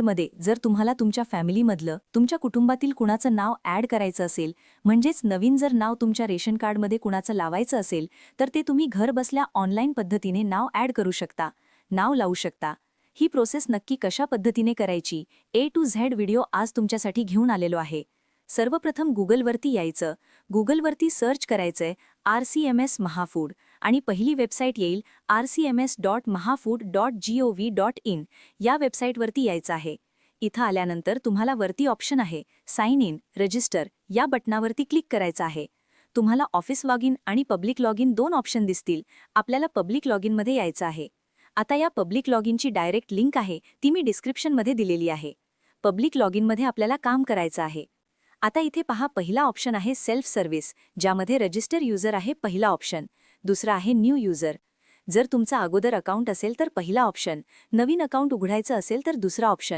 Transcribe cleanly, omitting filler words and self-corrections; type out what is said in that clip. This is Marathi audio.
मध्ये जर तुम्हाला तुमच्या फॅमिलीमधलं तुमच्या कुटुंबातील कुणाचं नाव ॲड करायचं असेल, म्हणजेच नवीन जर नाव तुमच्या रेशन कार्डमध्ये कुणाचं लावायचं असेल, तर ते तुम्ही घर बसल्या ऑनलाईन पद्धतीने नाव ॲड करू शकता, नाव लावू शकता. ही प्रोसेस नक्की कशा पद्धतीने करायची A to Z व्हिडिओ आज तुमच्यासाठी घेऊन आलेलो आहे. सर्वप्रथम गुगलवरती यायचं, गुगलवरती सर्च करायचंय RCMS महाफूड आणि पहिली वेबसाईट येईल rcms.mahafood.gov.in या वेबसाईटवरती यायचं आहे. इथं आल्यानंतर तुम्हाला वरती ऑप्शन आहे साइन इन रजिस्टर या बटनावरती क्लिक करायचं आहे. तुम्हाला ऑफिस लॉग इन आणि पब्लिक लॉग इन दोन ऑप्शन दिसतील. आपल्याला पब्लिक लॉग इनमध्ये यायचं आहे. आता या पब्लिक लॉग इनची डायरेक्ट लिंक आहे ती मी डिस्क्रिप्शनमध्ये दिलेली आहे. पब्लिक लॉग इनमध्ये आपल्याला काम करायचं आहे. आता इथे पहा पहिला ऑप्शन आहे सेल्फ सर्व्हिस, ज्यामध्ये रजिस्टर युजर आहे पहिला ऑप्शन. दुसरा आहे न्यू युजर. जर तुमचा अगोदर अकाउंट असेल तर पहिला ऑप्शन, नवीन अकाउंट उघडायचं असेल तर दुसरा ऑप्शन.